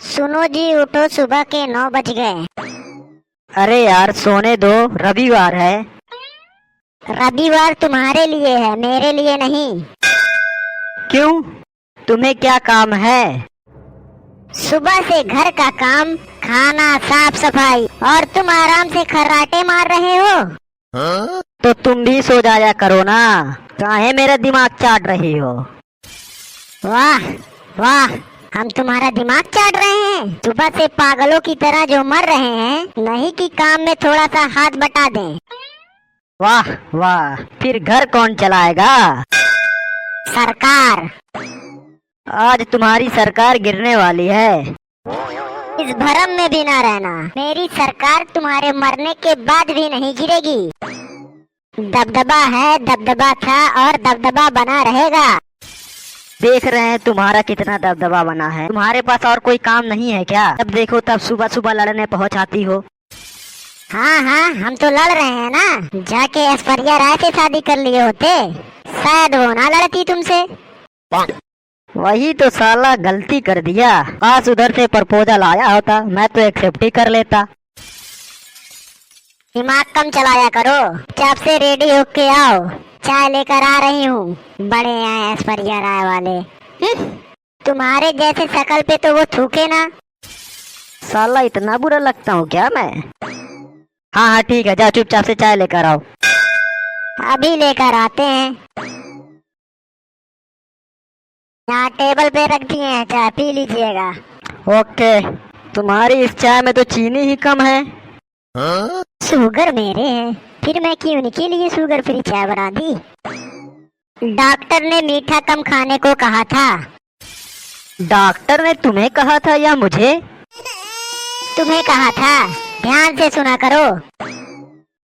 सुनो जी, उठो, सुबह के 9 बज गए। अरे यार सोने दो, रविवार है। रविवार तुम्हारे लिए है, मेरे लिए नहीं। क्यों? तुम्हें क्या काम है? सुबह से घर का काम, खाना, साफ सफाई, और तुम आराम से खर्राटे मार रहे हो। तो तुम भी सो जाया करो ना, काहे मेरा दिमाग चाट रही हो? वाह वाह, हम तुम्हारा दिमाग चाट रहे हैं। सुबह से पागलों की तरह जो मर रहे हैं, नहीं कि काम में थोड़ा सा हाथ बटा दें। वाह वाह, फिर घर कौन चलाएगा? सरकार। आज तुम्हारी सरकार गिरने वाली है। इस भरम में भी ना रहना, मेरी सरकार तुम्हारे मरने के बाद भी नहीं गिरेगी। दबदबा है, दबदबा था और दबदबा बना रहेगा। देख रहे हैं तुम्हारा कितना दबदबा बना है। तुम्हारे पास और कोई काम नहीं है क्या? जब देखो तब सुबह सुबह लड़ने पहुंच आती हो। हाँ हाँ, हम तो लड़ रहे हैं ना। जाके ऐश्वर्या राय से शादी कर लिए होते, शायद वो ना लड़ती तुमसे। वही तो साला गलती कर दिया। काश उधर से प्रपोजल आया होता, मैं तो एक्सेप्ट ही कर लेता। दिमाग कम चलाया करो। जब से रेडी होके आओ, चाय लेकर आ रही हूँ। बड़े हैं ऐश्वर्या राय वाले। तुम्हारे जैसे शकल पे तो वो थूके ना। साला इतना बुरा लगता हूँ क्या मैं? हाँ हाँ ठीक है, जाओ चुपचाप से चाय लेकर आओ। अभी लेकर आते हैं। यहाँ टेबल पे रख दिए हैं, चाय पी लीजिएगा। ओके। तुम्हारी इस चाय में तो चीनी ही कम है। शुगर मेरे हैं, फिर मैं क्यों उनके लिए शुगर फ्री चाय बना दी। डॉक्टर ने मीठा कम खाने को कहा था। डॉक्टर ने तुम्हें कहा था या मुझे? तुम्हें कहा था, ध्यान से सुना करो।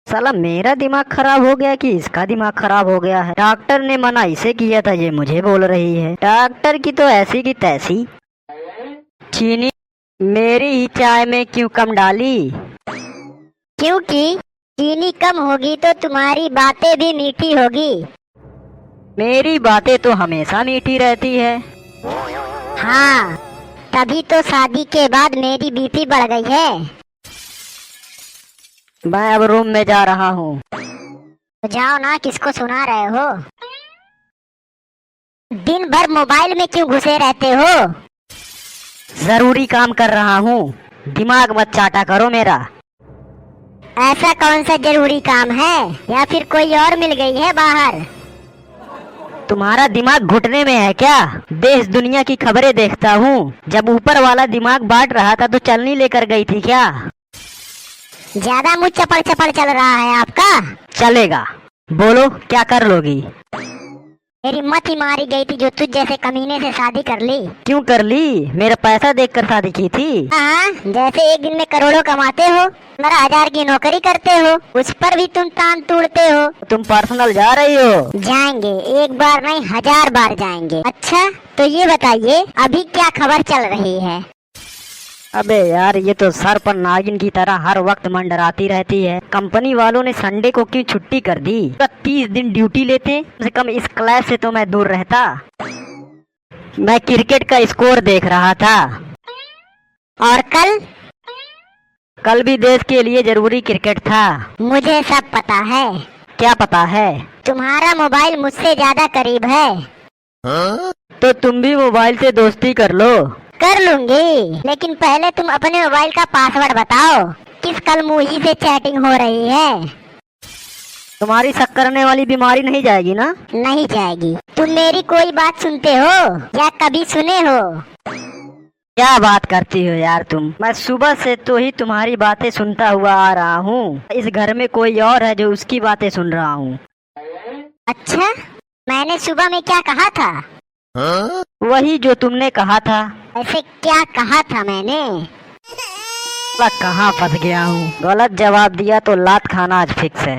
साला मेरा दिमाग खराब हो गया कि इसका दिमाग खराब हो गया है? डॉक्टर ने मना इसे किया था, ये मुझे बोल रही है। डॉक्टर की तो ऐसी की तैसी। चीनी मेरी ही चाय में क्यों कम डाली? क्योंकि चीनी कम होगी तो तुम्हारी बातें भी मीठी होगी। मेरी बातें तो हमेशा मीठी रहती है। हाँ, तभी तो शादी के बाद मेरी बीपी बढ़ गई है। मैं अब रूम में जा रहा हूँ। तो जाओ ना, किसको सुना रहे हो? दिन भर मोबाइल में क्यों घुसे रहते हो? जरूरी काम कर रहा हूँ, दिमाग मत चाटा करो मेरा। ऐसा कौन सा जरूरी काम है, या फिर कोई और मिल गई है बाहर? तुम्हारा दिमाग घुटने में है क्या? देश दुनिया की खबरें देखता हूँ। जब ऊपर वाला दिमाग बांट रहा था तो चलनी लेकर गई थी क्या? ज्यादा मुँह चपड़ चपड़ चल रहा है आपका। चलेगा, बोलो क्या कर लोगी? मेरी मत ही मारी गई थी जो तुझ जैसे कमीने से शादी कर ली। क्यों कर ली? मेरा पैसा देखकर शादी की थी। हाँ, जैसे एक दिन में करोड़ों कमाते हो, 15,000 की नौकरी करते हो, उस पर भी तुम तान तोड़ते हो। तुम पर्सनल जा रही हो? जाएंगे, एक बार नहीं 1000 बार जाएंगे। अच्छा, तो ये बताइए अभी क्या खबर चल रही है? अबे यार, ये तो सर पर नागिन की तरह हर वक्त मंडराती रहती है। कंपनी वालों ने संडे को क्यों छुट्टी कर दी? 30 दिन ड्यूटी लेते, कम से कम इस क्लास से तो मैं दूर रहता। मैं क्रिकेट का स्कोर देख रहा था। और कल? कल भी देश के लिए जरूरी क्रिकेट था। मुझे सब पता है। क्या पता है? तुम्हारा मोबाइल मुझसे ज्यादा करीब है। तो तुम भी मोबाइल से दोस्ती कर लो। कर लूंगी, लेकिन पहले तुम अपने मोबाइल का पासवर्ड बताओ। किस कलमुही से चैटिंग हो रही है? तुम्हारी शक करने वाली बीमारी नहीं जाएगी ना? नहीं जाएगी। तुम मेरी कोई बात सुनते हो या कभी सुने हो? क्या बात करती हो यार तुम? मैं सुबह से तो ही तुम्हारी बातें सुनता हुआ आ रहा हूँ। इस घर में कोई और है जो उसकी बातें सुन रहा हूँ। अच्छा, मैंने सुबह में क्या कहा था? वही जो तुमने कहा था। ऐसे क्या कहा था मैंने? कहाँ फंस गया हूँ? गलत जवाब दिया तो लात खाना आज फिक्स है।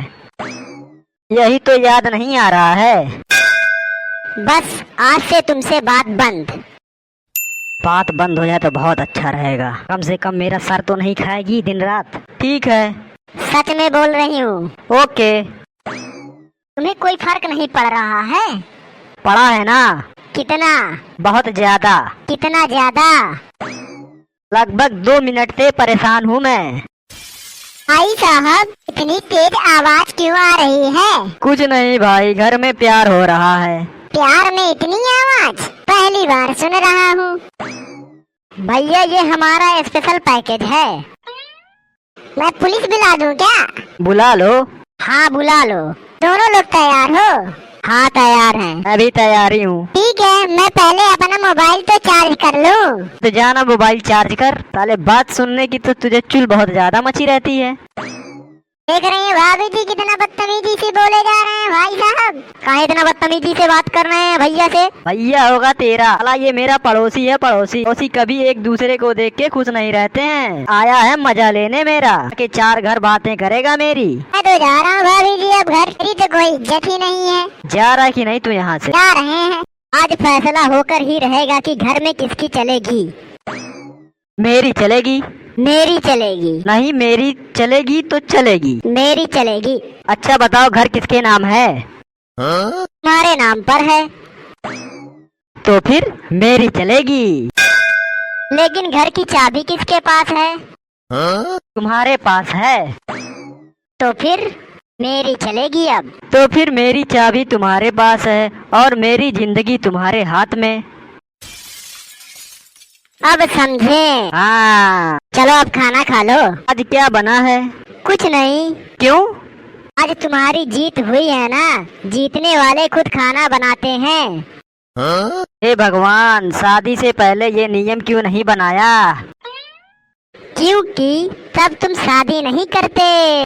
यही तो याद नहीं आ रहा है। बस आज से तुमसे बात बंद। बात बंद हो जाए तो बहुत अच्छा रहेगा। कम से कम मेरा सर तो नहीं खाएगी दिन रात। ठीक है, सच में बोल रही हूँ। ओके। तुम्हें कोई फर्क नहीं पड़ रहा है? पड़ा है ना? कितना? बहुत ज्यादा। कितना ज्यादा? लगभग 2 मिनट से परेशान हूँ मैं। भाई साहब, इतनी तेज आवाज क्यों आ रही है? कुछ नहीं भाई, घर में प्यार हो रहा है। प्यार में इतनी आवाज पहली बार सुन रहा हूँ। भैया, ये हमारा स्पेशल पैकेज है। मैं पुलिस बुला दूँ क्या? बुला लो। हाँ, बुला लो। दोनों लोग तैयार हो? हाँ, तैयार हैं। मैं भी तैयारी हूँ। ठीक है, मैं पहले अपना मोबाइल तो चार्ज कर लूँ। तो जाना मोबाइल चार्ज कर। साले बात सुनने की तो तुझे चुल बहुत ज्यादा मची रहती है। देख रहे हैं भाभी जी कितना बदतमीजी से बोले जा रहे हैं। भाई साहब, कहाँ इतना बदतमीजी से बात कर रहे हैं भैया से? भैया होगा तेरा। साला ये मेरा पड़ोसी है। पड़ोसी कभी एक दूसरे को देख के खुश नहीं रहते हैं। आया है मजा लेने मेरा, कि 4 घर बातें करेगा मेरी। मैं तो जा रहा हूँ भाभी जी, अब घर की तो कोई इज्जत ही नहीं है। जा रहा कि नहीं तू यहाँ से? जा रहे हैं। आज फैसला होकर ही रहेगा कि घर में किसकी चलेगी। मेरी चलेगी। मेरी चलेगी। नहीं, मेरी चलेगी तो चलेगी। मेरी चलेगी। अच्छा बताओ, घर किसके नाम है? तुम्हारे नाम पर है। तो फिर मेरी चलेगी। लेकिन घर की चाबी किसके पास है? तुम्हारे पास है। तो फिर मेरी चलेगी अब। तो फिर मेरी चाबी तुम्हारे पास है और मेरी जिंदगी तुम्हारे हाथ में। अब समझे? हाँ। चलो अब खाना खा लो। आज क्या बना है? कुछ नहीं। क्यों? आज तुम्हारी जीत हुई है ना, जीतने वाले खुद खाना बनाते हैं। हे भगवान, शादी से पहले ये नियम क्यों नहीं बनाया? क्योंकि तब तुम शादी नहीं करते।